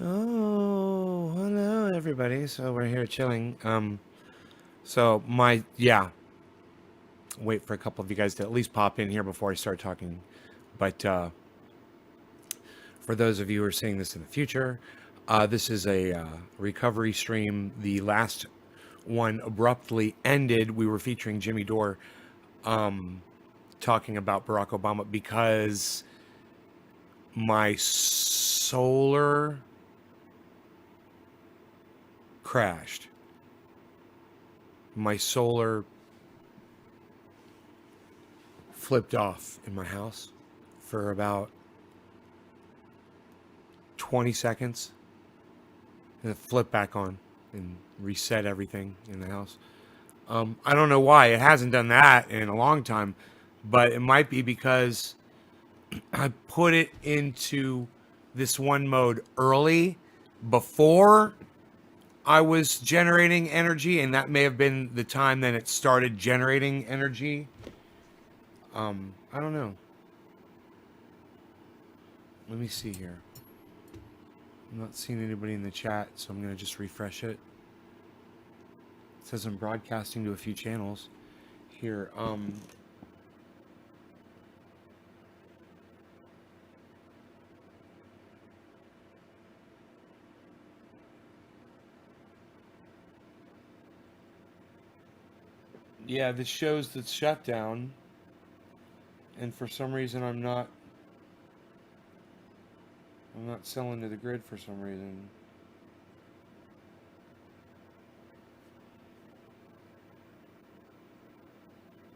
Oh, hello everybody. So we're here chilling. So my yeah, wait for a couple of you guys to at least pop in here before I start talking. But for those of you who are seeing this in the future, this is a recovery stream. The last one abruptly ended. We were featuring Jimmy Dore talking about Barack Obama because my solar crashed. My solar flipped off in my house for about 20 seconds and it flipped back on and reset everything in the house. I don't know why. It hasn't done that in a long time, but it might be because I put it into this one mode early before I was generating energy, and that may have been the time that it started generating energy. I don't know. Let me see here. I'm not seeing anybody in the chat, so I'm going to just refresh it. It says I'm broadcasting to a few channels here. Yeah, this shows that's shut down, and for some reason I'm not selling to the grid for some reason.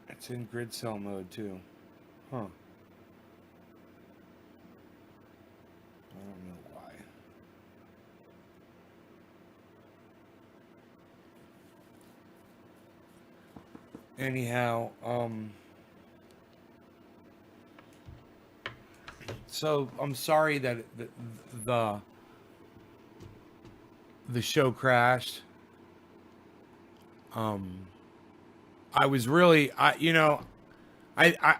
It's in grid cell mode too. Huh. I don't know why. Anyhow, so I'm sorry that the the show crashed. Um, I was really, I, I,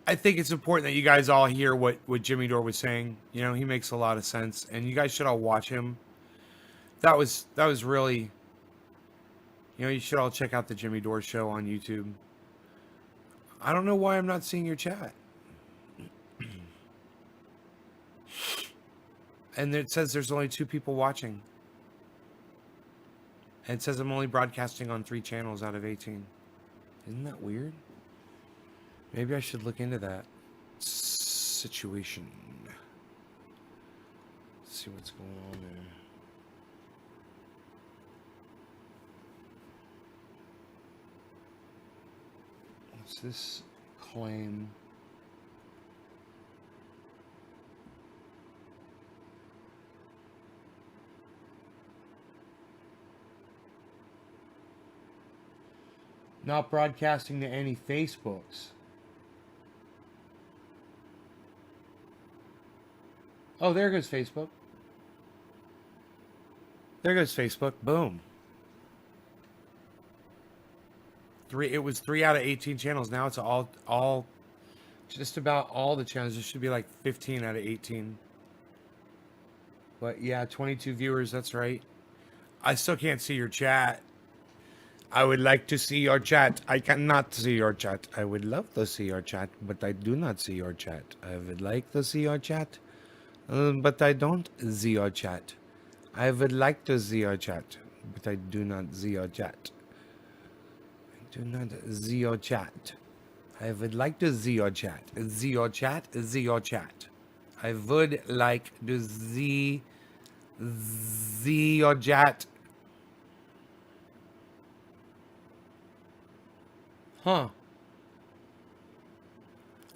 I think it's important that you guys all hear what Jimmy Dore was saying. He makes a lot of sense, and you guys should all watch him. That was really, you should all check out the Jimmy Dore show on YouTube. I don't know why I'm not seeing your chat. And it says there's only 2 people watching. And it says I'm only broadcasting on 3 channels out of 18. Isn't that weird? Maybe I should look into that situation. See what's going on there. What's this claim? Not broadcasting to any Facebooks. Oh, there goes Facebook. There goes Facebook. Boom. It was 3 out of 18 channels. Now it's all just about all the channels. It should be like 15 out of 18. But yeah, 22 viewers, that's right. I still can't see your chat. I would like to see your chat. I cannot see your chat. I would love to see your chat, but I do not see your chat. I would like to see your chat, but I don't see your chat. I would like to see your chat, but I do not see your chat. I do not see your chat. I would like to see your chat. See your chat. See your chat. I would like to see your chat. Huh.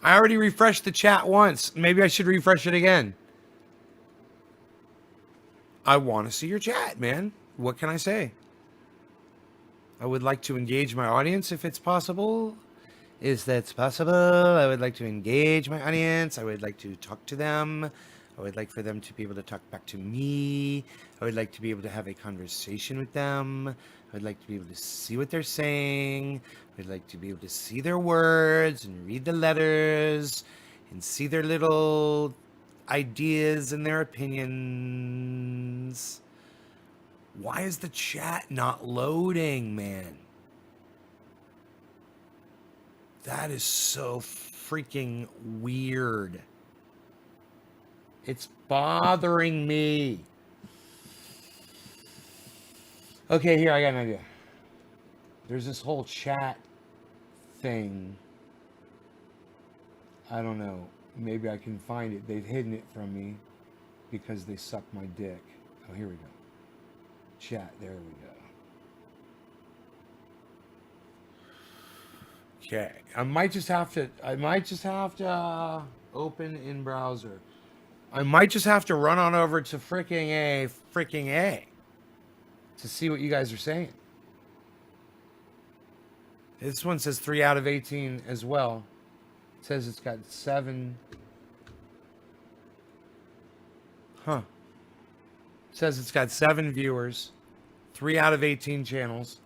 I already refreshed the chat once. Maybe I should refresh it again. I want to see your chat, man. What can I say? I would like to engage my audience if it's possible. Is that possible? I would like to engage my audience. I would like to talk to them. I would like for them to be able to talk back to me. I would like to be able to have a conversation with them. I would like to be able to see what they're saying. I would like to be able to see their words and read the letters and see their little ideas and their opinions. friends. Why is the chat not loading, man? That is so freaking weird. It's bothering me. Okay, here, I got an idea. There's this whole chat thing. I don't know. Maybe I can find it. They've hidden it from me because they suck my dick. Oh, here we go. Chat, there we go. Okay, I might just have to open in browser. I might just have to run on over to freaking A to see what you guys are saying. This one says 3 out of 18 as well. It says it's got 7. Huh. It says it's got 7 viewers, 3 out of 18 channels.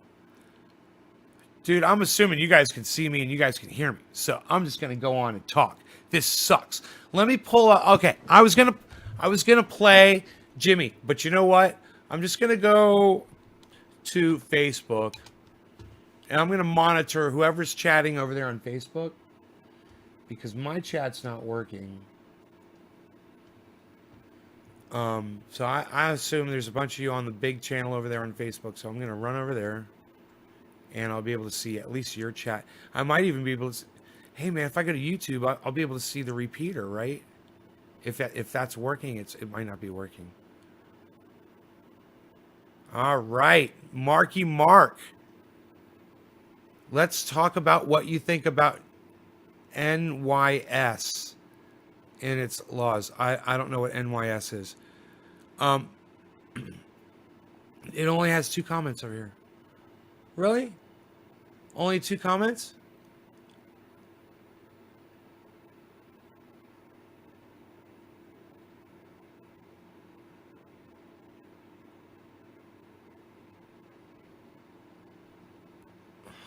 Dude, I'm assuming you guys can see me and you guys can hear me. So I'm just gonna go on and talk. This sucks. Let me pull up. Okay, I was gonna play Jimmy, but you know what? I'm just gonna go to Facebook and I'm gonna monitor whoever's chatting over there on Facebook because my chat's not working. So I assume there's a bunch of you on the big channel over there on Facebook. So I'm gonna run over there. And I'll be able to see at least your chat. I might even be able to. Hey man, if I go to YouTube, I'll be able to see the repeater, right? If that's working, it might not be working. All right, Marky Mark. Let's talk about what you think about NYS and its laws. I don't know what NYS is. It only has 2 comments over here. Really? Only 2 comments?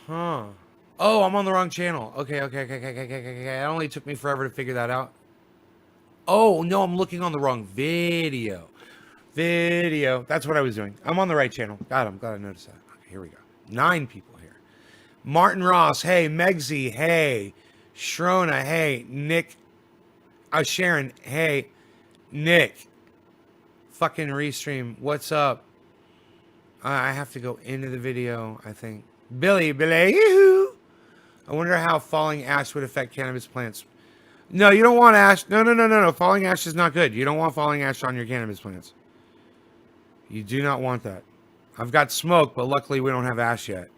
Huh. Oh, I'm on the wrong channel. Okay. It only took me forever to figure that out. Oh, no, I'm looking on the wrong video. That's what I was doing. I'm on the right channel. God, I'm glad I noticed that. Okay, here we go. 9 people here. Martin Ross, hey. Megsy, hey. Shrona, hey. Nick. Sharon, hey. Nick. Fucking restream. What's up? I have to go into the video, I think. Billy, yoo-hoo. I wonder how falling ash would affect cannabis plants. No, you don't want ash. No. Falling ash is not good. You don't want falling ash on your cannabis plants. You do not want that. I've got smoke, but luckily we don't have ash yet.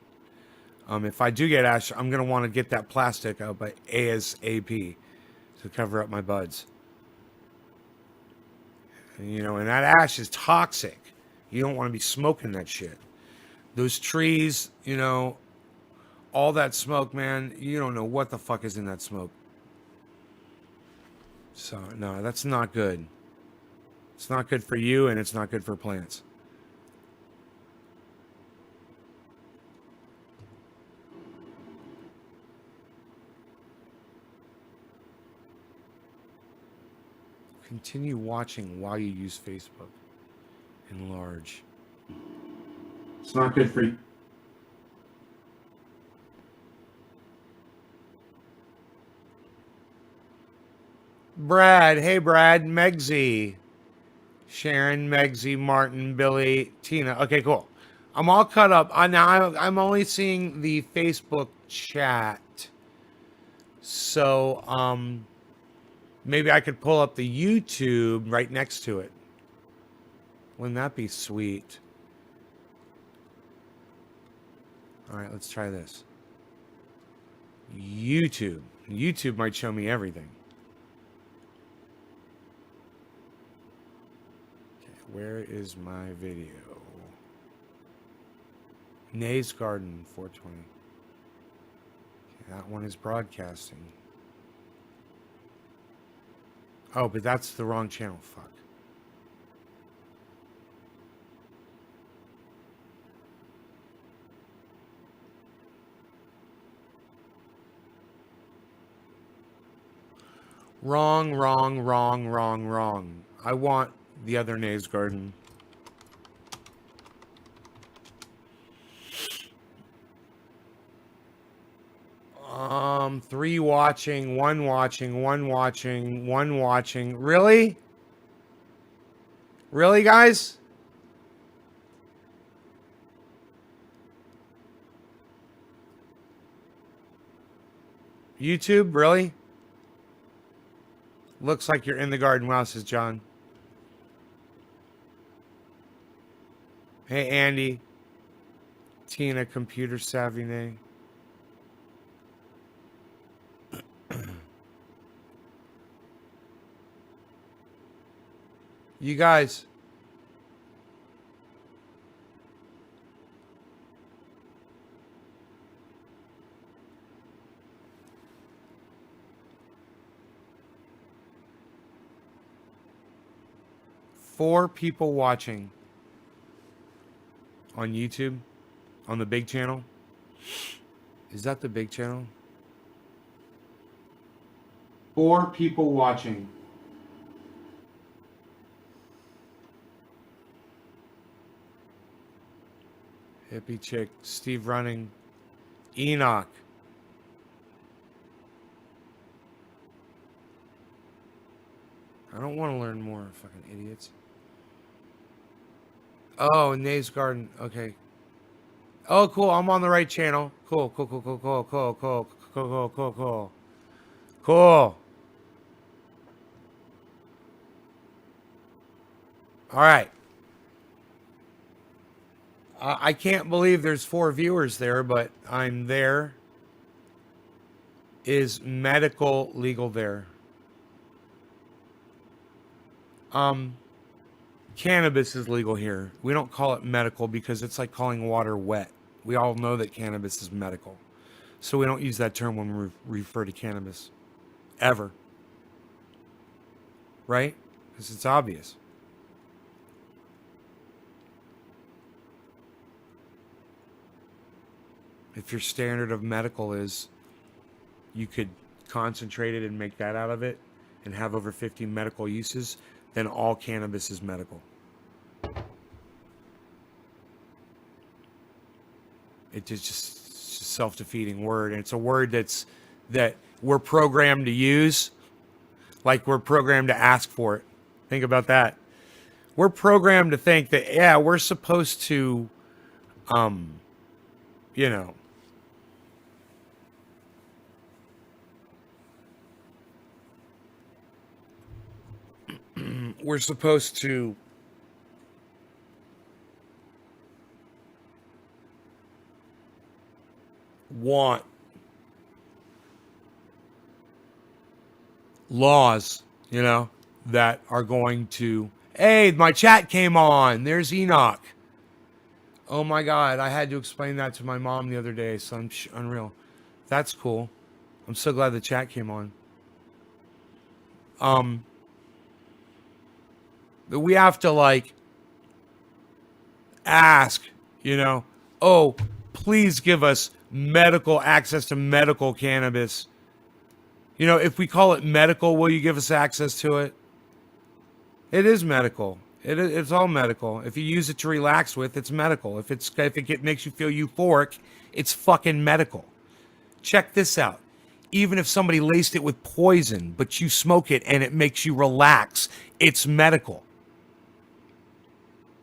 If I do get ash, I'm going to want to get that plastic out by ASAP to cover up my buds. And, and that ash is toxic. You don't want to be smoking that shit. Those trees, all that smoke, man, you don't know what the fuck is in that smoke. So, no, that's not good. It's not good for you, and it's not good for plants. Continue watching while you use Facebook. Enlarge. It's not good for you. Brad, hey Brad, Megsy, Sharon, Megsy, Martin, Billy, Tina. Okay, cool. I'm all cut up. Now I'm only seeing the Facebook chat. So, maybe I could pull up the YouTube right next to it. Wouldn't that be sweet? All right, let's try this. YouTube. YouTube might show me everything. Okay, where is my video? Nay's Garden 420. Okay, that one is broadcasting. Oh, but that's the wrong channel. Fuck. Wrong. I want the other Nay's Garden. 3 watching, 1 watching, 1 watching, 1 watching. Really? Really, guys? YouTube, really? Looks like you're in the garden. Wow, says John. Hey, Andy. Tina, computer savvy name. You guys. Four people watching on YouTube on the big channel. Is that the big channel? 4 people watching. Hippie chick, Steve running, Enoch. I don't want to learn more, fucking idiots. Oh, Nave's Garden. Okay. Oh, cool. I'm on the right channel. Cool, cool, cool, cool, cool, cool, cool, cool, cool, cool, cool. Cool. All right. I can't believe there's 4 viewers there, but I'm there. Is medical legal there? Cannabis is legal here. We don't call it medical because it's like calling water wet. We all know that cannabis is medical. So we don't use that term when we refer to cannabis. Ever. Right? Because it's obvious. If your standard of medical is you could concentrate it and make that out of it and have over 50 medical uses, then all cannabis is medical. It's just a self-defeating word, and it's a word that we're programmed to use, like we're programmed to ask for it. Think about that. We're programmed to think that, yeah, we're supposed to, you know, we're supposed to want laws, that are going to, hey, my chat came on. There's Enoch. Oh my God, I had to explain that to my mom the other day, so I'm unreal. That's cool. I'm so glad the chat came on. We have to like ask, oh, please give us medical access to medical cannabis. If we call it medical, will you give us access to it? It is medical. It's all medical. If you use it to relax with, it's medical. If it makes you feel euphoric, it's fucking medical. Check this out. Even if somebody laced it with poison, but you smoke it and it makes you relax, it's medical.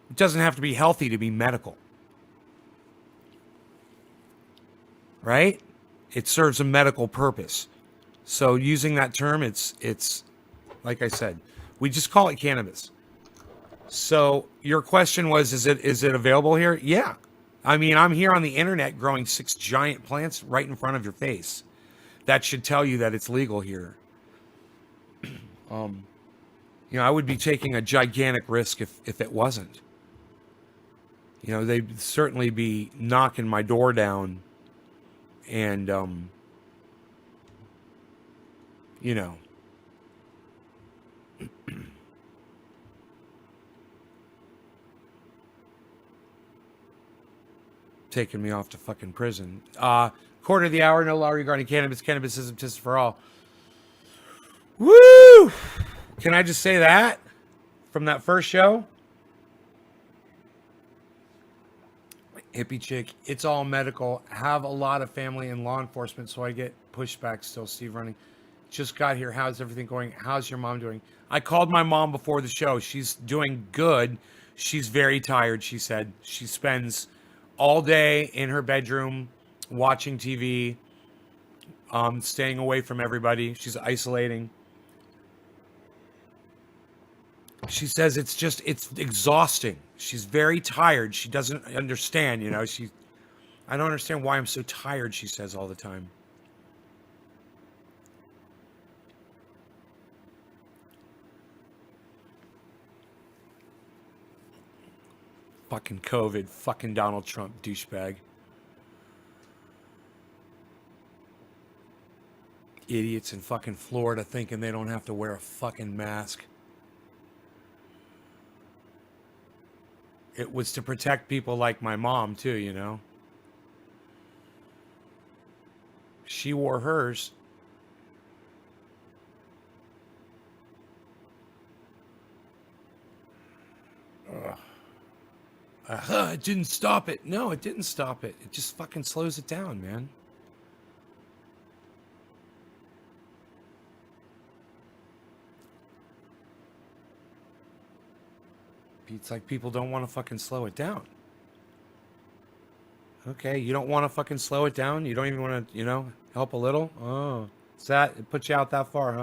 It doesn't have to be healthy to be medical. Right? It serves a medical purpose. So using that term, it's like I said, we just call it cannabis. So your question was, is it available here? Yeah. I mean, I'm here on the internet growing 6 giant plants right in front of your face. That should tell you that it's legal here. I would be taking a gigantic risk if it wasn't. They'd certainly be knocking my door down and, taking me off to fucking prison. Quarter of the hour, no law regarding cannabis. Cannabis isn't just for all. Woo! Can I just say that from that first show? Hippie chick. It's all medical. Have a lot of family in law enforcement, so I get pushback still. Steve running. Just got here. How's everything going? How's your mom doing? I called my mom before the show. She's doing good. She's very tired, she said. She spends all day in her bedroom watching TV, staying away from everybody. She's isolating. She says it's exhausting. She's very tired. She doesn't understand, I don't understand why I'm so tired, she says all the time. Fucking COVID, fucking Donald Trump, douchebag. Idiots in fucking Florida thinking they don't have to wear a fucking mask. It was to protect people like my mom, too. She wore hers. It didn't stop it. No, it didn't stop it. It just fucking slows it down, man. It's like people don't want to fucking slow it down. Okay, you don't want to fucking slow it down? You don't even want to, help a little? Oh, it puts you out that far,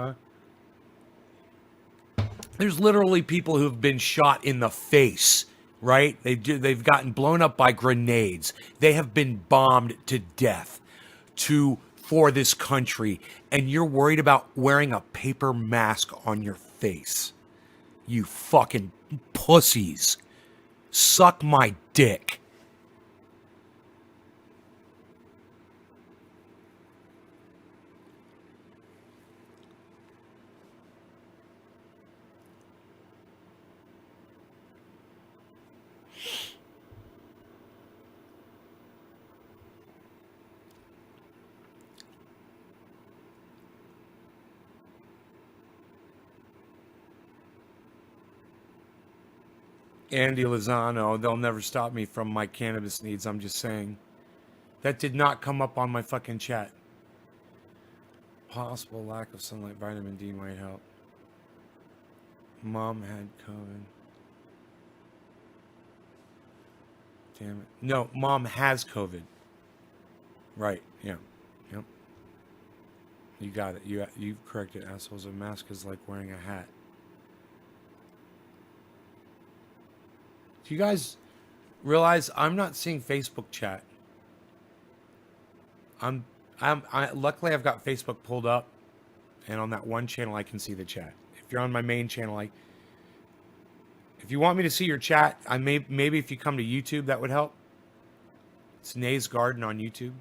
huh? There's literally people who've been shot in the face, right? They've gotten blown up by grenades. They have been bombed to death for this country, and you're worried about wearing a paper mask on your face. You fucking pussies. Suck my dick. Andy Lozano, they'll never stop me from my cannabis needs. I'm just saying. That did not come up on my fucking chat. Possible lack of sunlight, vitamin D might help. Mom had COVID. Damn it. No, mom has COVID. Right, yeah. Yep. You got it. You corrected, assholes. A mask is like wearing a hat. Do you guys realize I'm not seeing Facebook chat? Luckily I've got Facebook pulled up, and on that one channel I can see the chat. If you're on my main channel, if you want me to see your chat, maybe if you come to YouTube that would help. It's Nay's Garden on YouTube.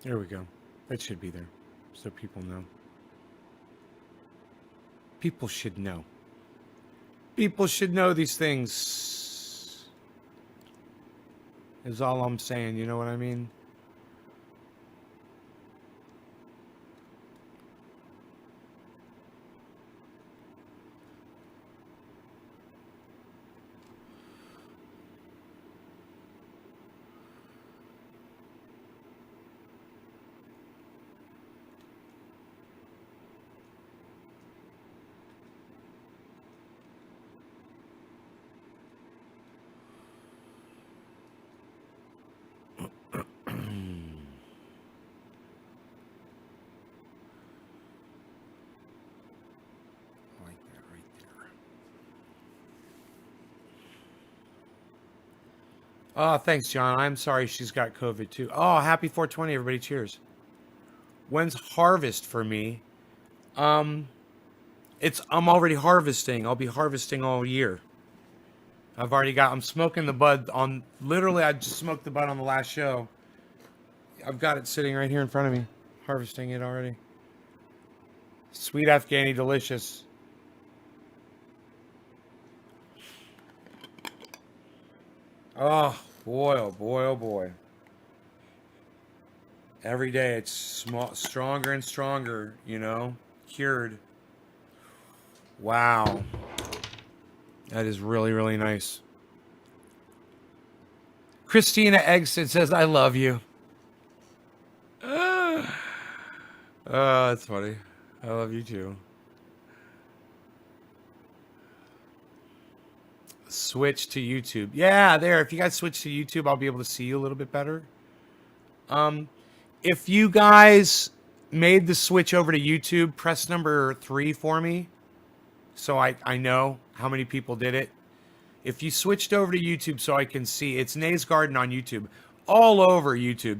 There we go. That should be there, so people know. People should know. People should know these things. Is all I'm saying. You know what I mean? Oh, thanks, John. I'm sorry she's got COVID too. Oh, happy 420, everybody. Cheers. When's harvest for me? I'm already harvesting. I'll be harvesting all year. I'm smoking the bud on, literally, I just smoked the bud on the last show. I've got it sitting right here in front of me. Harvesting it already. Sweet Afghani, delicious. Oh, boy, oh boy, oh boy. Every day it's stronger and stronger, you know? Cured. Wow. That is really, really nice. Christina Eggston says, I love you. Oh, that's funny. I love you too. Switch to YouTube. Yeah, there. If you guys switch to YouTube, I'll be able to see you a little bit better. If you guys made the switch over to YouTube, press number 3 for me, so I know how many people did it. If you switched over to YouTube, so I can see, it's Nays Garden on YouTube, all over YouTube.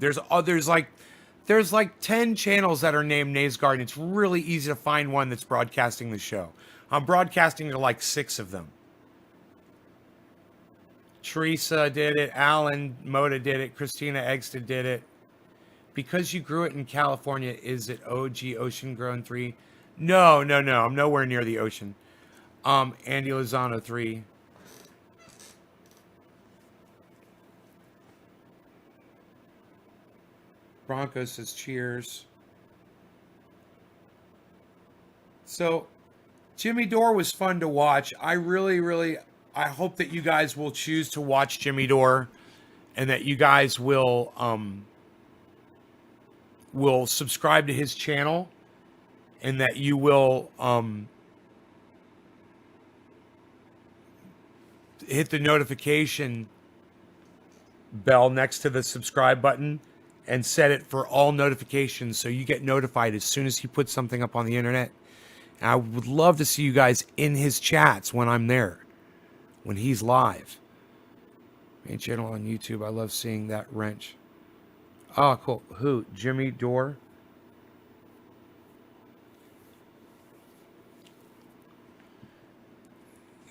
There's like 10 channels that are named Nays Garden. It's really easy to find one that's broadcasting the show. I'm broadcasting to like 6 of them. Teresa did it. Alan Moda did it. Christina Eggston did it. Because you grew it in California, is it OG Ocean Grown 3? No. I'm nowhere near the ocean. Andy Lozano 3. Bronco says cheers. So, Jimmy Dore was fun to watch. I hope that you guys will choose to watch Jimmy Dore, and that you guys will subscribe to his channel, and that you will hit the notification bell next to the subscribe button and set it for all notifications so you get notified as soon as he puts something up on the internet. And I would love to see you guys in his chats when I'm there, when he's live. Main channel on YouTube. I love seeing that wrench. Oh, cool. Who? Jimmy Dore?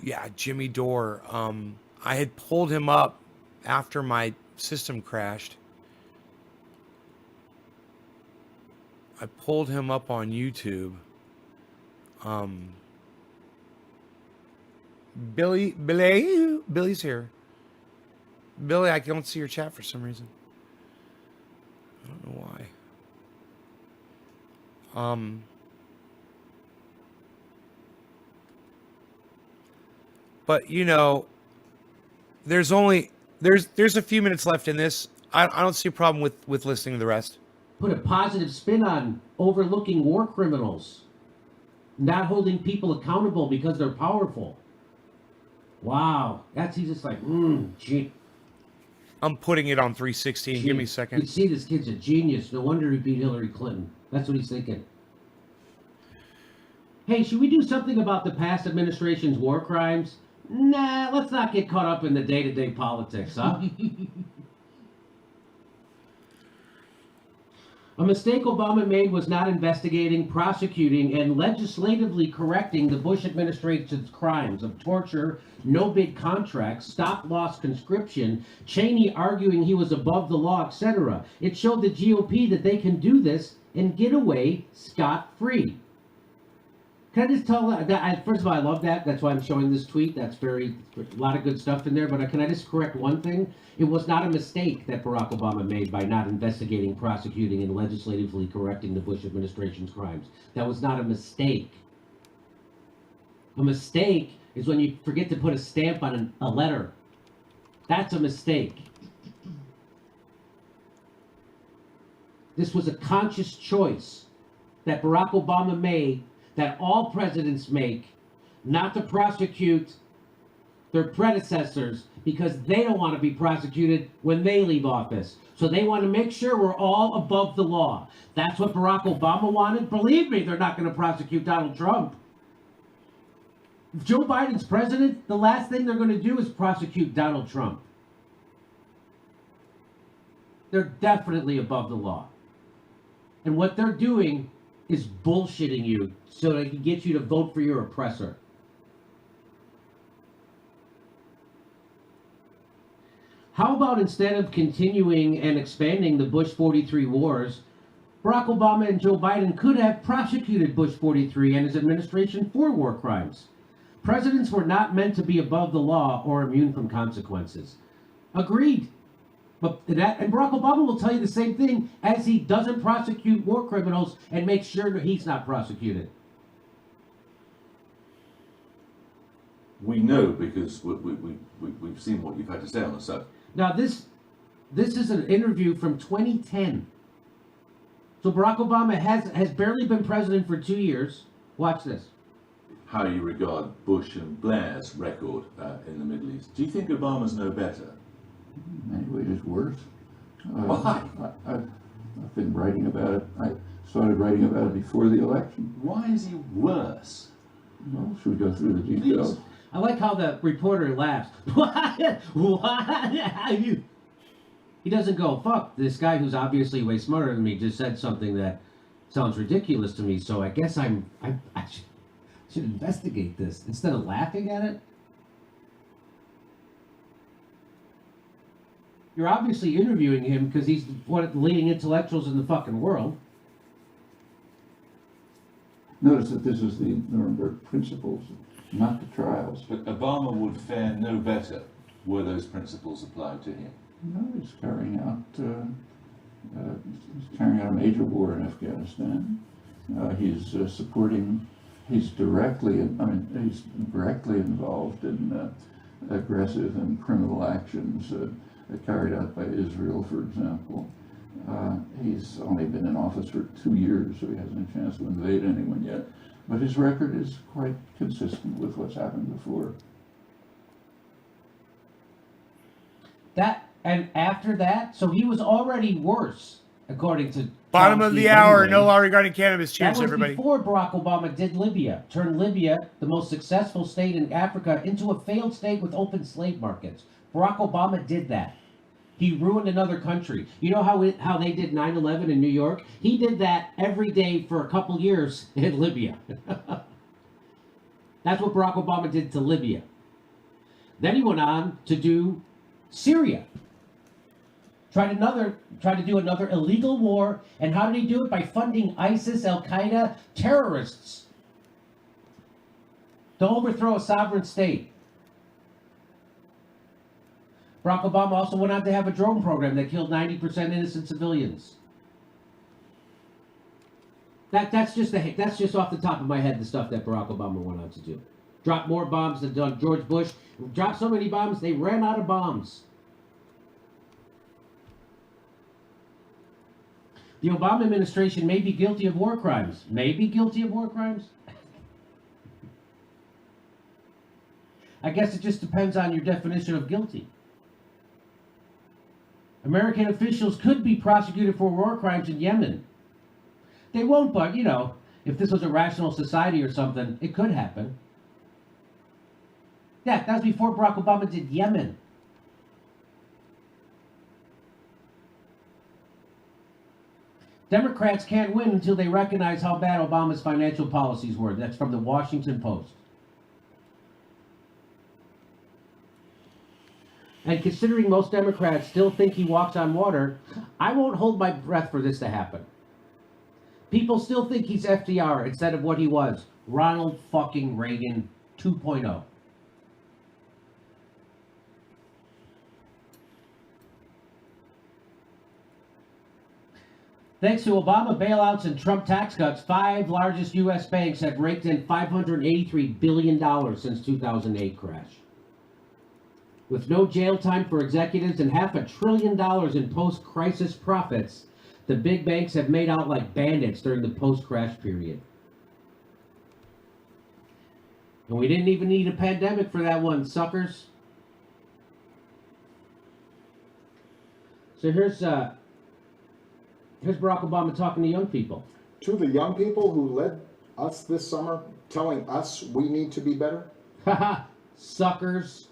Yeah, Jimmy Dore. I had pulled him up after my system crashed. I pulled him up on YouTube. Billy's here. Billy, I don't see your chat for some reason. I don't know why. But you know, there's a few minutes left in this. I don't see a problem with listening to the rest. Put a positive spin on overlooking war criminals, not holding people accountable because they're powerful. Wow, he's just like, gee. I'm putting it on 316. Give me a second. You see, this kid's a genius. No wonder he beat Hillary Clinton. That's what he's thinking. Hey, should we do something about the past administration's war crimes? Nah, let's not get caught up in the day-to-day politics, huh? A mistake Obama made was not investigating, prosecuting, and legislatively correcting the Bush administration's crimes of torture, no-bid contracts, stop-loss conscription, Cheney arguing he was above the law, etc. It showed the GOP that they can do this and get away scot-free. Can I just tell that? First of all, I love that. That's why I'm showing this tweet. That's a lot of good stuff in there. But can I just correct one thing? It was not a mistake that Barack Obama made by not investigating, prosecuting, and legislatively correcting the Bush administration's crimes. That was not a mistake. A mistake is when you forget to put a stamp on a letter. That's a mistake. This was a conscious choice that Barack Obama made, that all presidents make, not to prosecute their predecessors because they don't want to be prosecuted when they leave office. So they want to make sure we're all above the law. That's what Barack Obama wanted. Believe me, they're not going to prosecute Donald Trump. If Joe Biden's president, the last thing they're going to do is prosecute Donald Trump. They're definitely above the law. And what they're doing is bullshitting you so they can get you to vote for your oppressor. How about instead of continuing and expanding the Bush 43 wars, Barack Obama and Joe Biden could have prosecuted Bush 43 and his administration for war crimes. Presidents were not meant to be above the law or immune from consequences. Agreed. And Barack Obama will tell you the same thing, as he doesn't prosecute war criminals and makes sure that he's not prosecuted. We know because we've seen what you've had to say on the subject. Now, this is an interview from 2010. So Barack Obama has barely been president for 2 years. Watch this. How you regard Bush and Blair's record in the Middle East. Do you think Obama's no better? In many ways, it's worse. Why? I've been writing about it. I started writing about it before the election. Why is he worse? Well, should we go through the details? Please. I like how the reporter laughs. He doesn't go, fuck, this guy who's obviously way smarter than me just said something that sounds ridiculous to me, so I guess I should investigate this instead of laughing at it. You're obviously interviewing him because he's one of the leading intellectuals in the fucking world. Notice that this is the Nuremberg principles, not the trials. But Obama would fare no better were those principles applied to him. No, he's carrying out a major war in Afghanistan. He's supporting. He's directly involved in aggressive and criminal actions carried out by Israel, for example. He's only been in office for 2 years, so he hasn't a chance to invade anyone yet. But his record is quite consistent with what's happened before. And after that, so he was already worse, according to Bottom Tom of the Keith hour. anyway. No law regarding cannabis. That Cheers, was everybody. before Barack Obama did Libya, turned Libya, the most successful state in Africa, into a failed state with open slave markets. Barack Obama did that. He ruined another country. You know how they did 9/11 in New York? He did that every day for a couple years in Libya. That's what Barack Obama did to Libya. Then he went on to do Syria. Tried to do another illegal war, and how did he do it? By funding ISIS, Al-Qaeda, terrorists to overthrow a sovereign state. Barack Obama also went on to have a drone program that killed 90% innocent civilians. That's just off the top of my head the stuff that Barack Obama went on to do. Dropped more bombs than George Bush. Dropped so many bombs they ran out of bombs. The Obama administration may be guilty of war crimes. May be guilty of war crimes? I guess it just depends on your definition of guilty. American officials could be prosecuted for war crimes in Yemen. They won't, but, if this was a rational society or something, it could happen. Yeah, that was before Barack Obama did Yemen. Democrats can't win until they recognize how bad Obama's financial policies were. That's from the Washington Post. And considering most Democrats still think he walks on water, I won't hold my breath for this to happen. People still think he's FDR instead of what he was, Ronald fucking Reagan 2.0. Thanks to Obama bailouts and Trump tax cuts, 5 largest U.S. banks have raked in $583 billion since 2008 crash. With no jail time for executives and $500 billion in post-crisis profits, the big banks have made out like bandits during the post-crash period. And we didn't even need a pandemic for that one, suckers. So here's Barack Obama talking to young people. To the young people who led us this summer, telling us we need to be better, Haha, suckers.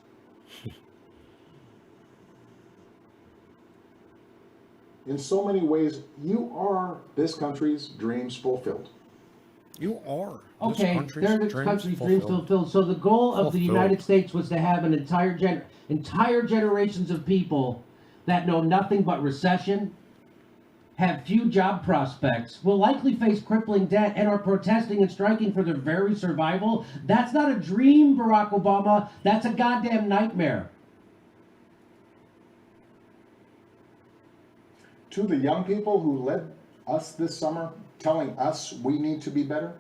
in so many ways, you are this country's dreams fulfilled. You are. Okay, they're the country's dreams fulfilled. So the goal of the United States was to have an entire generations of people that know nothing but recession, have few job prospects, will likely face crippling debt, and are protesting and striking for their very survival. That's not a dream, Barack Obama. That's a goddamn nightmare. To the young people who led us this summer, telling us we need to be better,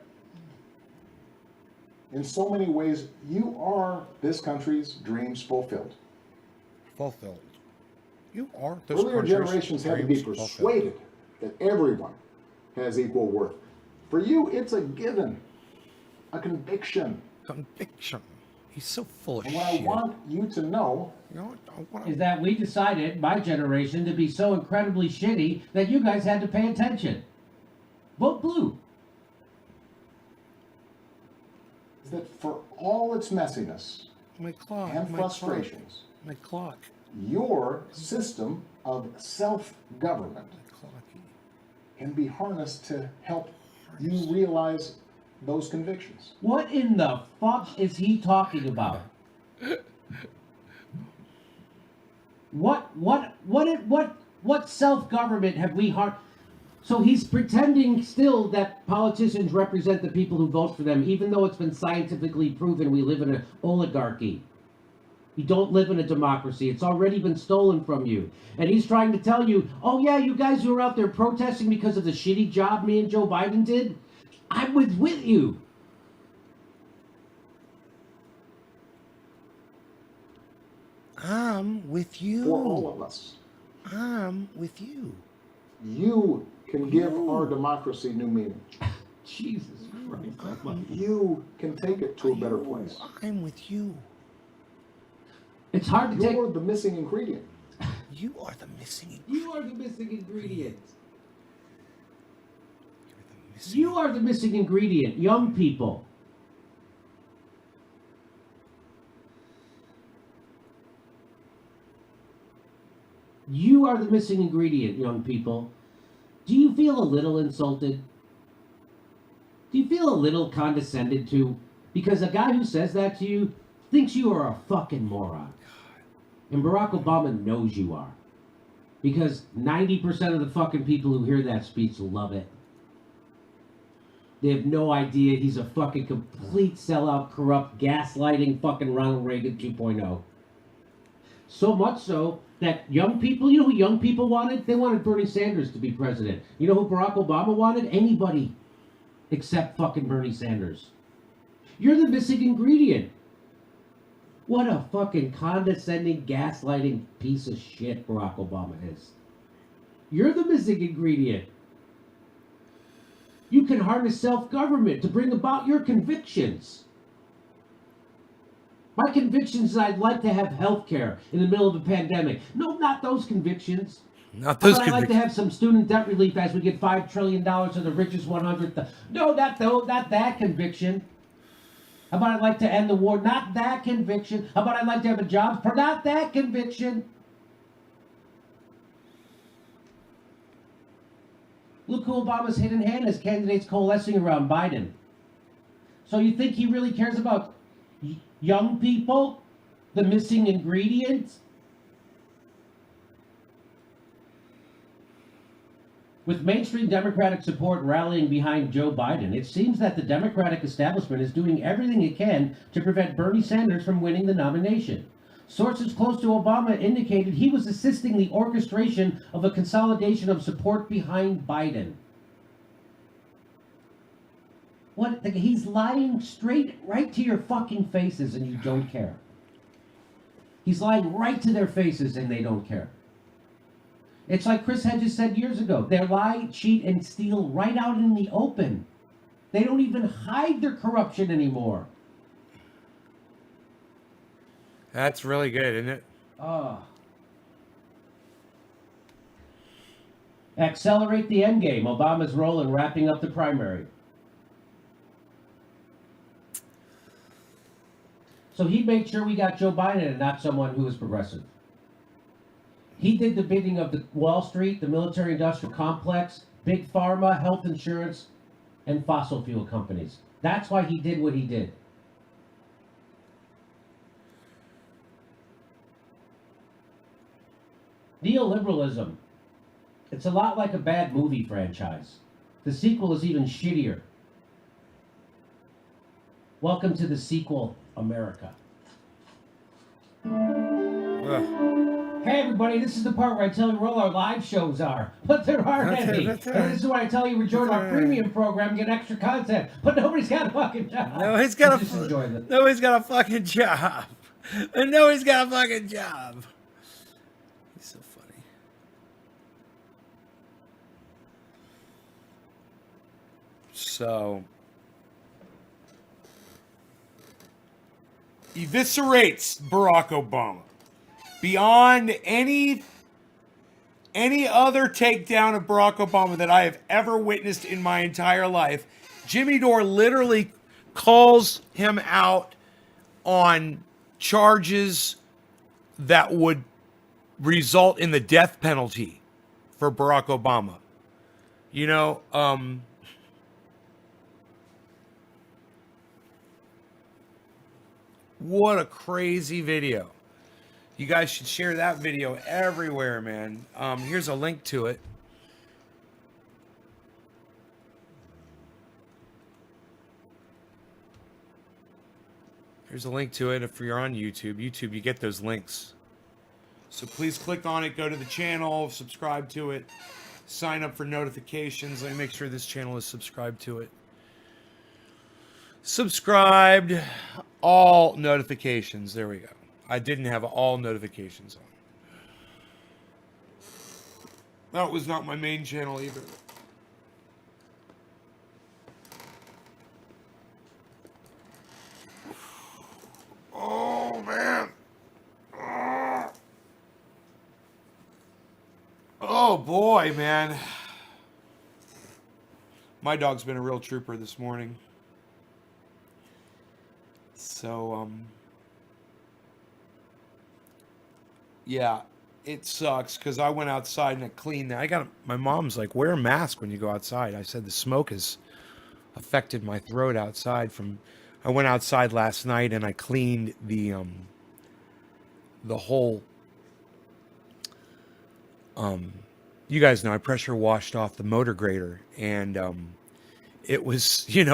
in so many ways, you are this country's dreams fulfilled. Fulfilled. You are this Earlier country's generations had to be dreams fulfilled. persuaded that everyone has equal worth. For you, it's a given, a conviction. Conviction. He's so full of And what I shit. want you to know You know what? I wanna- Is that we decided, my generation, to be so incredibly shitty that you guys had to pay attention. Vote blue. is that for all its messiness My clock. and my frustrations, Clock, my clock. your system of self-government My clocky. can be harnessed to help you realize those convictions. What in the fuck is he talking about? What self-government have we So he's pretending still that politicians represent the people who vote for them, even though it's been scientifically proven we live in an oligarchy. You don't live in a democracy. It's already been stolen from you. And he's trying to tell you, oh yeah, you guys who are out there protesting because of the shitty job me and Joe Biden did, I'm with you. I'm with you. For all of us, I'm with you. you can give our democracy new meaning. Jesus Christ. You can take it to a better place. I'm with you. It's hard to take. You're the missing ingredient. You are the missing. You are the missing ingredient. You're the missing. You are the missing ingredient, young people. You are the missing ingredient, young people. Do you feel a little insulted? Do you feel a little condescended to? Because a guy who says that to you thinks you are a fucking moron. And Barack Obama knows you are. Because 90% of the fucking people who hear that speech love it. They have no idea he's a fucking complete sellout, corrupt, gaslighting fucking Ronald Reagan 2.0. So much so that young people, you know who young people wanted? They wanted Bernie Sanders to be president. You know who Barack Obama wanted? Anybody except fucking Bernie Sanders. You're the missing ingredient. What a fucking condescending, gaslighting piece of shit Barack Obama is. You're the missing ingredient. You can harness self-government to bring about your convictions. My convictions is I'd like to have health care in the middle of a pandemic. No, not those convictions. Not those But I'd like to convictions. have some student debt relief as we get $5 trillion to the richest 100th. No, not that conviction. How about I'd like to end the war? Not that conviction. How about I'd like to have a job? For not that conviction. Look who Obama's hidden hand as candidates coalescing around Biden. So you think he really cares about young people? The missing ingredient? With mainstream Democratic support rallying behind Joe Biden, it seems that the Democratic establishment is doing everything it can to prevent Bernie Sanders from winning the nomination. Sources close to Obama indicated he was assisting the orchestration of a consolidation of support behind Biden. What? He's lying straight right to your fucking faces and you don't care. He's lying right to their faces and they don't care. It's like Chris Hedges said years ago. They lie, cheat, and steal right out in the open. They don't even hide their corruption anymore. That's really good, isn't it? Accelerate the endgame. Obama's role in wrapping up the primary. So he made sure we got Joe Biden and not someone who is progressive. He did the bidding of the Wall Street, the military-industrial complex, big pharma, health insurance, and fossil fuel companies. That's why he did what he did. Neoliberalism. It's a lot like a bad movie franchise. The sequel is even shittier. Welcome to the sequel, America. Hey everybody, this is the part where I tell you where all our live shows are, but there aren't any. And this is where I tell you we're joining our premium program, get extra content, but nobody's got a fucking job. Nobody's got Just enjoy them. Nobody's got a fucking job. And nobody's got a fucking job. He's so funny. So eviscerates Barack Obama beyond any other takedown of Barack Obama that I have ever witnessed in my entire life. Jimmy Dore literally calls him out on charges that would result in the death penalty for Barack Obama. You know, what a crazy video. You guys should share that video everywhere, man. Here's a link to it. Here's a link to it if you're on YouTube. YouTube, you get those links. So please click on it, go to the channel, subscribe to it, sign up for notifications. Let me make sure this channel is subscribed to it. Subscribed, all notifications. There we go. I didn't have all notifications on. That was not my main channel either. Oh, man. Oh, boy, man. My dog's been a real trooper this morning. So, yeah, it sucks because I went outside and I cleaned that. My mom's like, wear a mask when you go outside. I said the smoke has affected my throat outside I went outside last night and I cleaned the whole, you guys know I pressure washed off the motor grader and, it was, it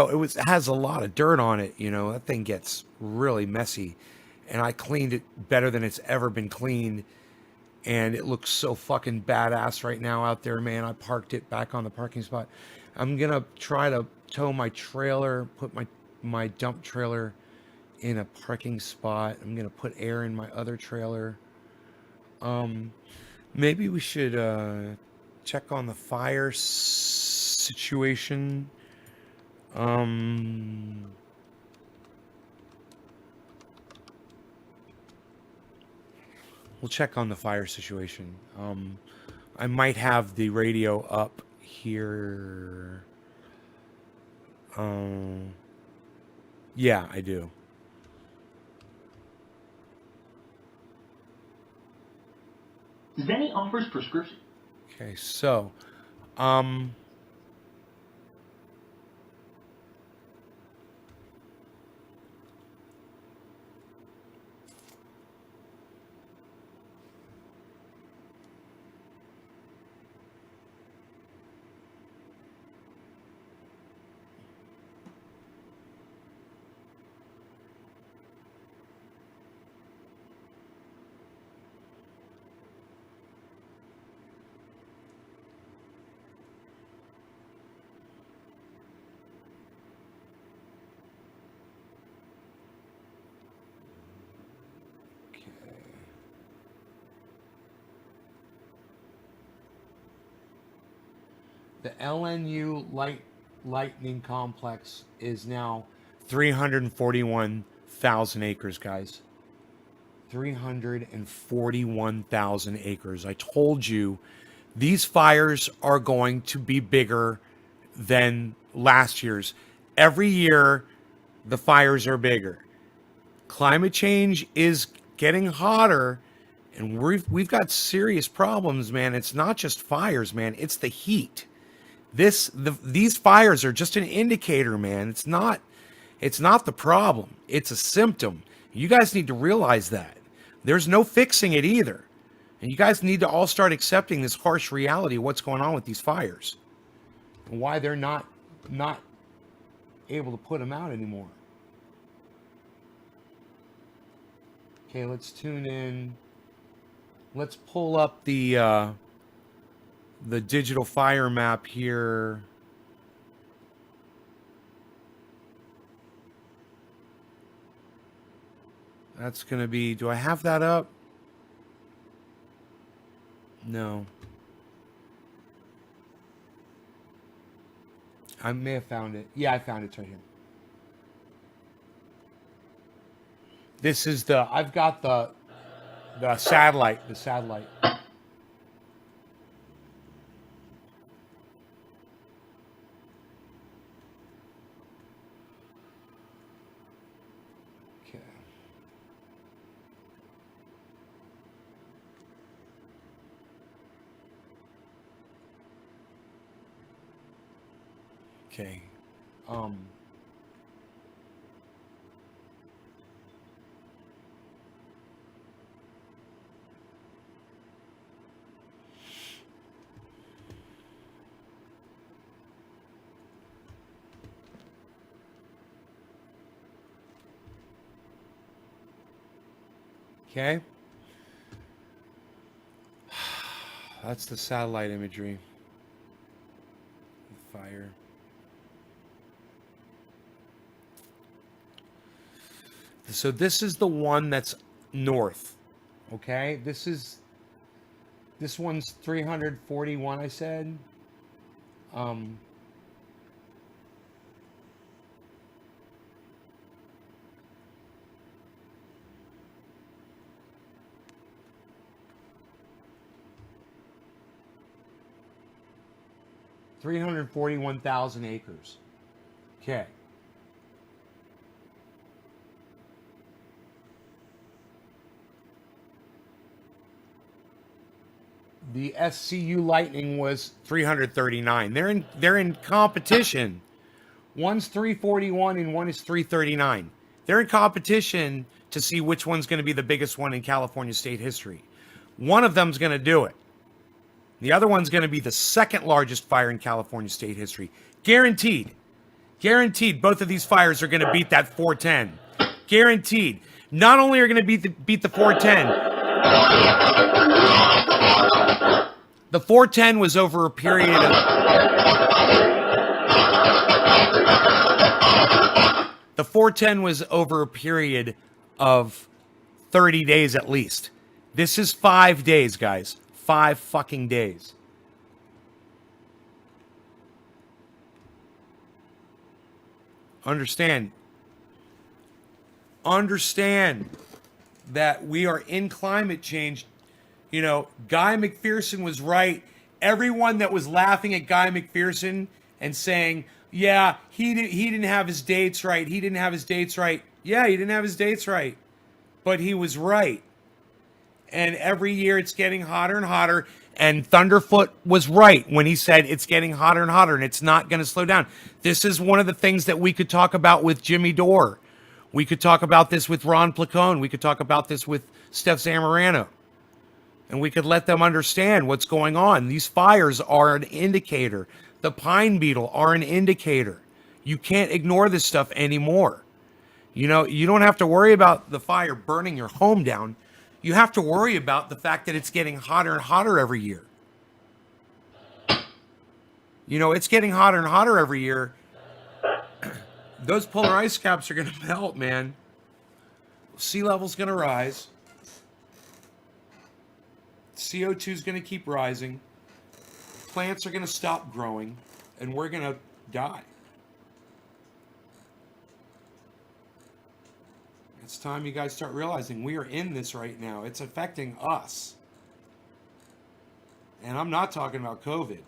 has a lot of dirt on it. That thing gets really messy. And I cleaned it better than it's ever been cleaned. And it looks so fucking badass right now out there, man. I parked it back on the parking spot. I'm going to try to tow my trailer, put my dump trailer in a parking spot. I'm going to put air in my other trailer. Maybe we should check on the fire situation. We'll check on the fire situation. I might have the radio up here. Yeah, I do. Zenny offers prescription. Okay, so, The LNU Lightning Complex is now 341,000 acres, guys. 341,000 acres. I told you these fires are going to be bigger than last year's. Every year, the fires are bigger. Climate change is getting hotter, and we've got serious problems, man. It's not just fires, man. It's the heat. These fires are just an indicator, man. It's not the problem. It's a symptom. You guys need to realize that. There's no fixing it either. And you guys need to all start accepting this harsh reality of what's going on with these fires and why they're not able to put them out anymore. Okay, let's tune in. Let's pull up the digital fire map here. That's going to be, do I have that up? No. I may have found it. Yeah, I found it. It's right here. This is I've got the satellite. Okay. Okay. Okay. That's the satellite imagery. Fire. So this is the one that's north. Okay? This one's 341, I said. 341,000 acres. Okay. The SCU Lightning was 339. They're in competition. One's 341 and one is 339. They're in competition to see which one's going to be the biggest one in California state history. One of them's going to do it. The other one's going to be the second largest fire in California state history. Guaranteed. Guaranteed both of these fires are going to beat that 410. Guaranteed. Not only are going to beat the 410, the 410 was over a period of... The 410 was over a period of 30 days at least. This is 5 days, guys. 5 fucking days. Understand that we are in climate change. You know, Guy McPherson was right. Everyone that was laughing at Guy McPherson and saying, yeah, he didn't have his dates right. He didn't have his dates right. Yeah, he didn't have his dates right. But he was right. And every year it's getting hotter and hotter. And Thunderfoot was right when he said it's getting hotter and hotter and it's not going to slow down. This is one of the things that we could talk about with Jimmy Dore. We could talk about this with Ron Placone. We could talk about this with Steph Zamorano. And we could let them understand what's going on. These fires are an indicator. The pine beetle are an indicator. You can't ignore this stuff anymore. You know, you don't have to worry about the fire burning your home down. You have to worry about the fact that it's getting hotter and hotter every year. You know, it's getting hotter and hotter every year. Those polar ice caps are going to melt, man. Sea level's going to rise. CO2 is going to keep rising. plants are going to stop growing, and we're going to die. It's time you guys start realizing we are in this right now. It's affecting us. And I'm not talking about COVID.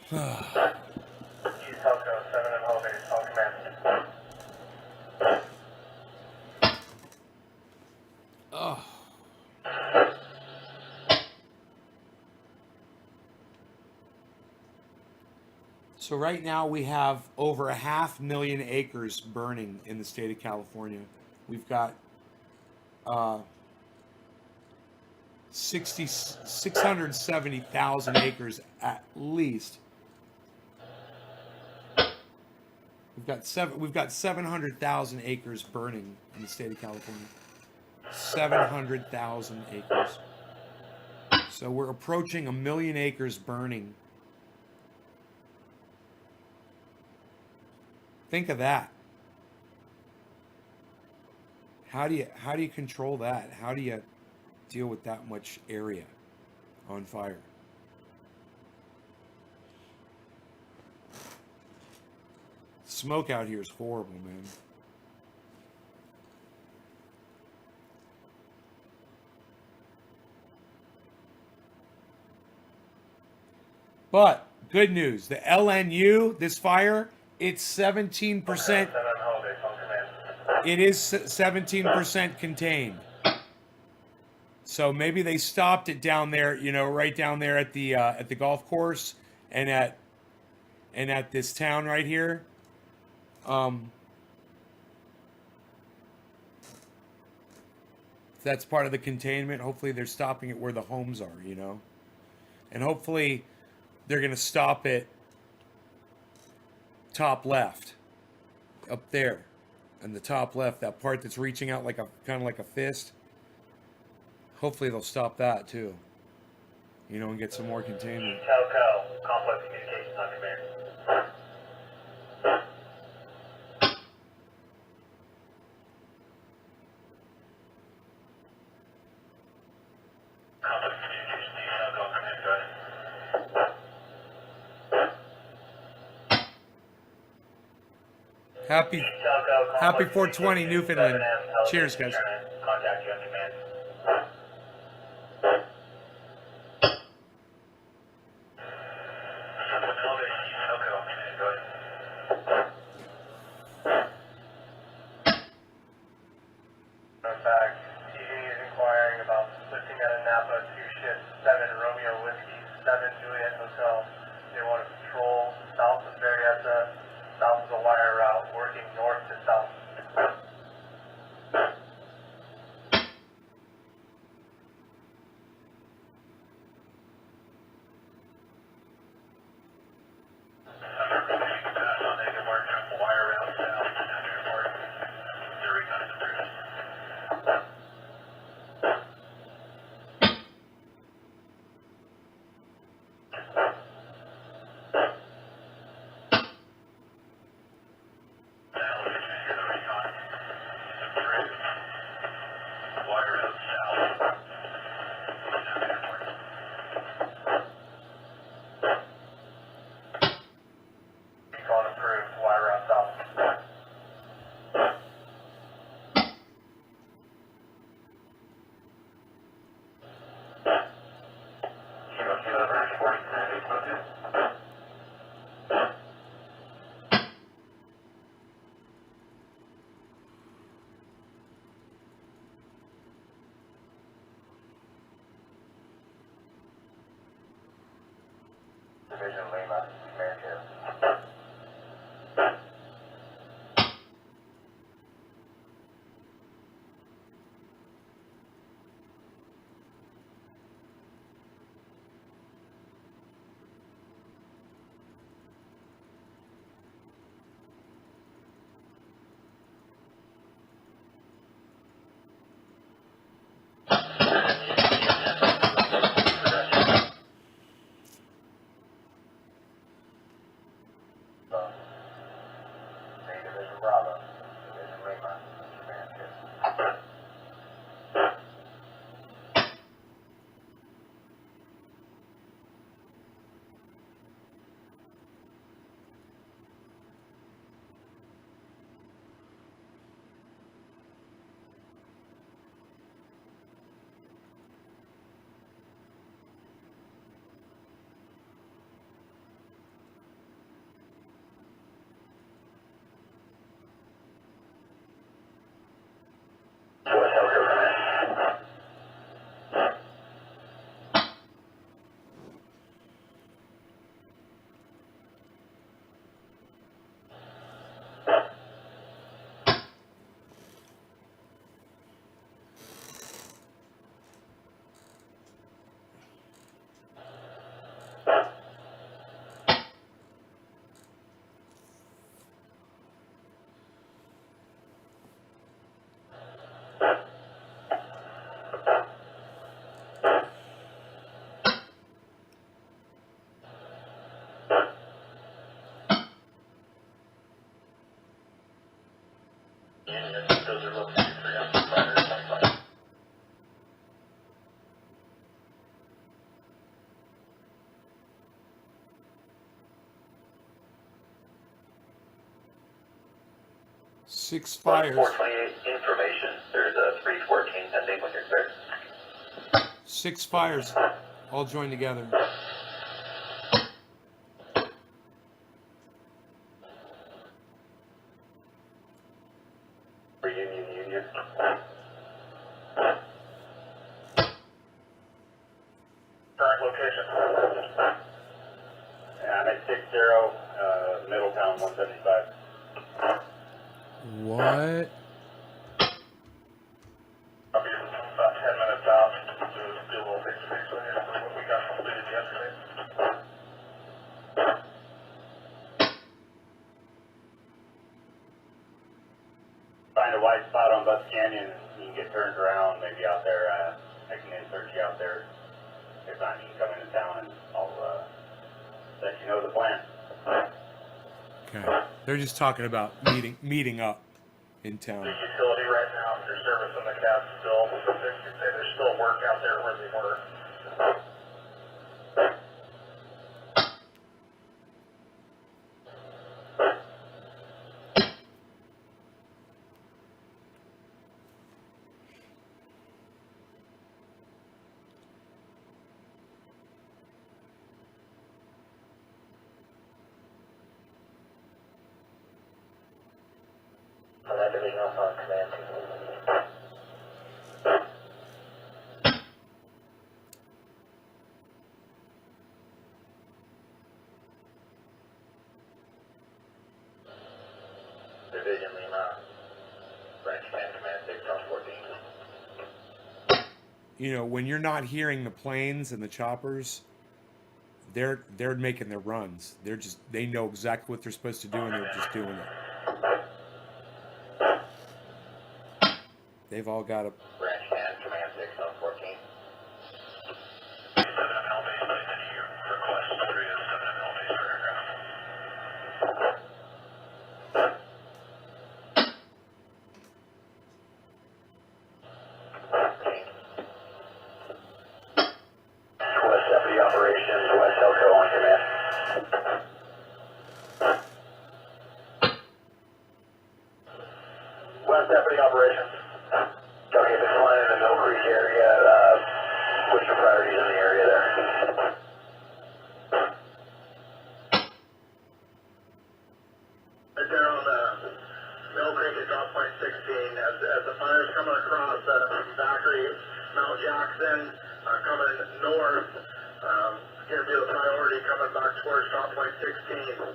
East Telco, 7 and Holidays, all command. Oh. So right now we have over 500,000 acres burning in the state of California. We've got 670,000 acres at least. We've got 700,000 acres burning in the state of California. 700,000 acres. So we're approaching 1 million acres burning. Think of that. How do you control that? How do you deal with that much area on fire? Smoke out here is horrible, man. But good news, the LNU, this fire, it's 17%. 7 Holidays, all command. It is 17% contained. So maybe they stopped it down there, you know, right down there at the golf course and at this town right here. That's part of the containment. Hopefully they're stopping it where the homes are, you know. And hopefully they're going to stop it top left up there. And the top left, that part that's reaching out like a kind of like a fist. Hopefully they'll stop that too. You know, and get some more containment. Telco, complex communications on command. Complex communications, East Telco, command, go ahead. Happy East Telco, Happy complex 420 communications, Newfoundland. 7M, Cheers, guys. Contact you on command. In fact, TV is inquiring about listing at a Napa 2 shift 7 Romeo Whiskey 7 Juliet Hotel. They want to patrol south of Berryessa, south of the wire route, working north to south. Division Lima, Command here. Division Bravo, Division Lima, Command here. Those are located for you. Six fires. 428 information. There's a 314 pending with your clear. 6 fires. All joined together. Union. Current location. I'm at 60, Middletown 175. What? I'll be about 10 minutes out to do a little face-to-face with you for what we got completed yesterday. Find a white spot on Bus Canyon, you can get turned around, maybe out there, I can insert you out there. If not, you can come into town and I'll, let you know the plan. Okay. They're just talking about meeting up in town. The utility right now, they're servicing the cabs still, so they say there's still work out there where they were. That division also on command. Division Lima, branch command 6 on 14. You know, when you're not hearing the planes and the choppers, they're making their runs. They know exactly what they're supposed to do and they're just doing it. They've all got a Branch command 6 on 14. West Deputy Operations, West Elko on command. West Deputy Operations. Okay, this line in the Mill Creek area, what's your priorities in the area there? Right there on Mill Creek at drop point 16, as the fire's coming across Zachary, Mount Jackson, coming north, Gonna be the priority coming back towards drop point 16.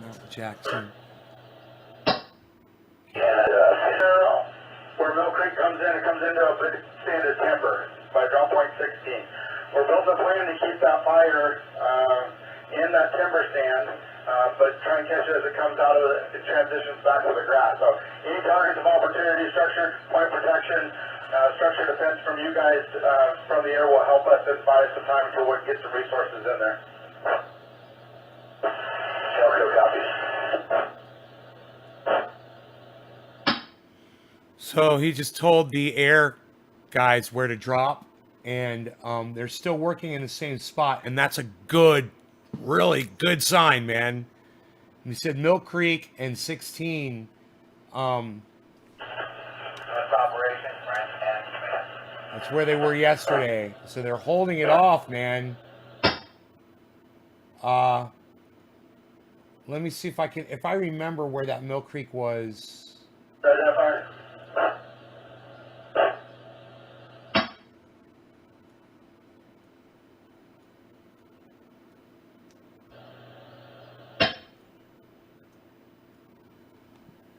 Mount Jackson. And where Mill Creek comes in, it comes into a big stand of timber by drop point 16. We're building a plan to keep that fire in that timber stand, but try and catch it as it comes out of it transitions back to the grass. So any targets of opportunity, structure, point protection, structure defense from you guys from the air will help us and buy us some time until we get some resources in there. Okay, copies. So he just told the air guys where to drop, and they're still working in the same spot, and that's a good, really good sign, man. And he said Mill Creek and 16. Operation, branch and command. That's where they were yesterday. So they're holding it off, man. Let me see if I remember where that Mill Creek was. Identify.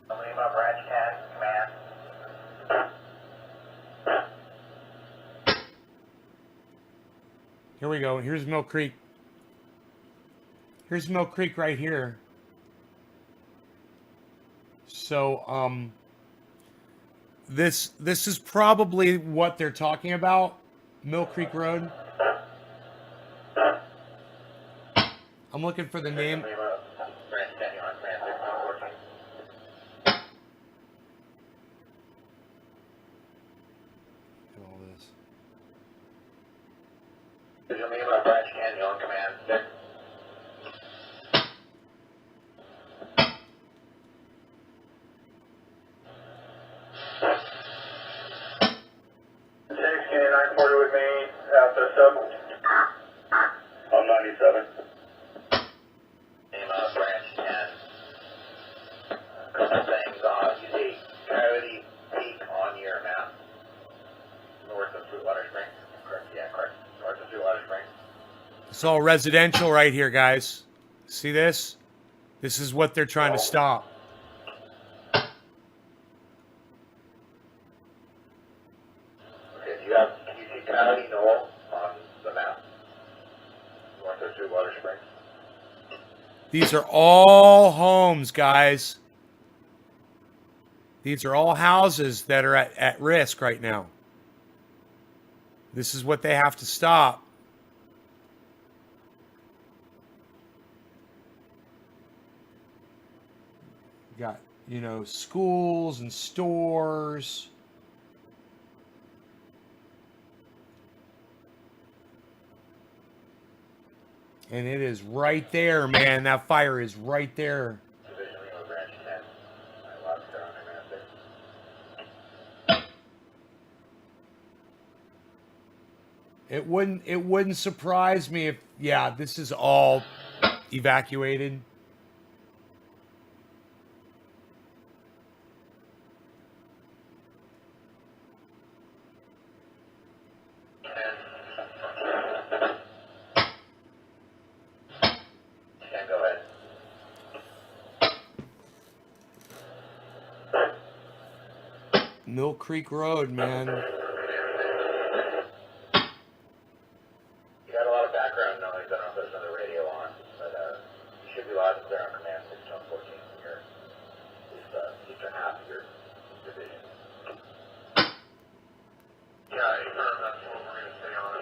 Lima, branch 10, command. Here we go. Here's Mill Creek. Here's Mill Creek right here. So, this is probably what they're talking about, Mill Creek Road. I'm looking for the name. Lima, branch 10, you're on command 614. All this. Visual Lima, branch 10, you're on command 6. With me at the sub on 97. Lima, branch 10. Couple things you see Coyote Peak on your map. North of Sweetwater Springs. Correct, yeah, correct. North of Sweetwater Springs. It's all residential right here, guys. See this? This is what they're trying to stop. Okay, do you see Coyote Knoll on the map? North of Sweetwater Springs. These are all homes, guys. These are all houses that are at risk right now. This is what they have to stop. Got, schools and stores. And it is right there, man. That fire is right there. Division Lima, branch 10. I lost her on a minute there. It wouldn't surprise me if, yeah, this is all evacuated. Go ahead. Mill Creek Road, man. You got a lot of background noise. I don't know if there's another radio on, but you should be loud and clear on command 614 from your eastern half of your division. Yeah, that's what we're going to stay on.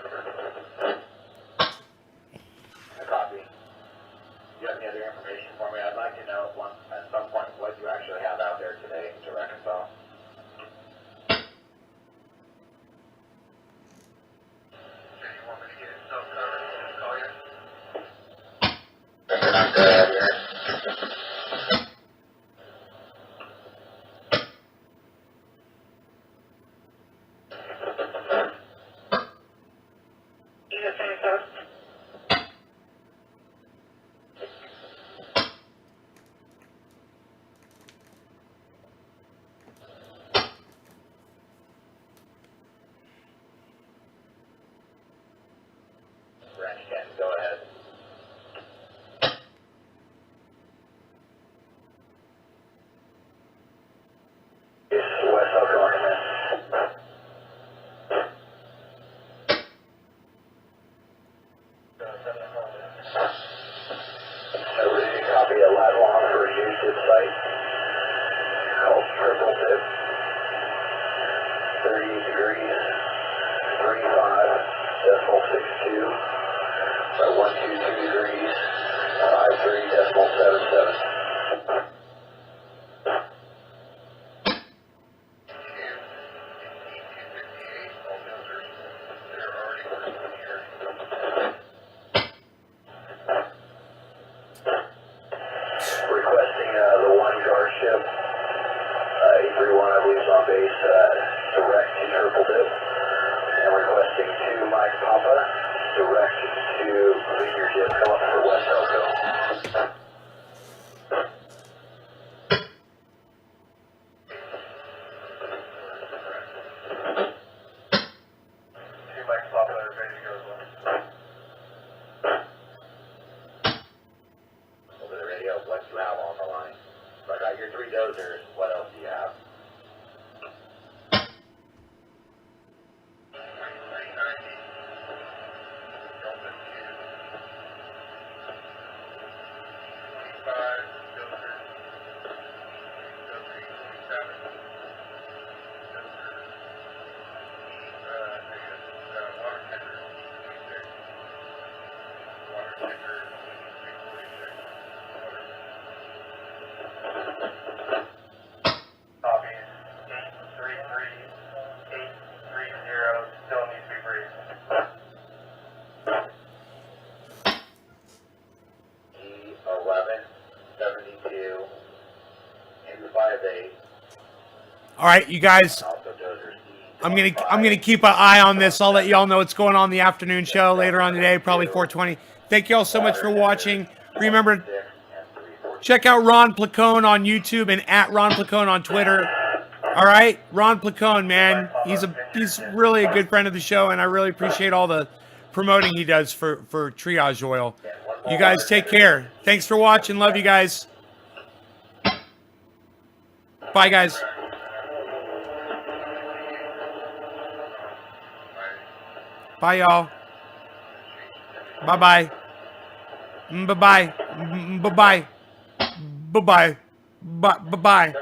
A copy. Do you have any other information for me? I'd like to know at some point what you actually have out there today to reconcile. 35.62 by 122 degrees, 53.77. Requesting the one guard ship, 831, I believe, is on base, direct to Triple Dip. And requesting to Mike Papa, direct to leadership, come up for West Elko. Two Mike Papa are ready to go as well. Over the radio, what do you have on the line? So I got your 3 dozers, what else do you have? Copies 833-830 still needs to be briefed. E1172 258. All right, you guys. Also dozers I'm gonna keep an eye on this. I'll let y'all know what's going on in the afternoon show later on today, probably 4:20. Thank you all so much for watching. Remember, check out Ron Placone on YouTube and at Ron Placone on Twitter. All right, Ron Placone, man, he's really a good friend of the show, and I really appreciate all the promoting he does for Triage Oil. You guys take care. Thanks for watching. Love you guys. Bye, guys. Bye, y'all. Bye-bye. Bye-bye. Bye-bye. Bye-bye. Bye-bye.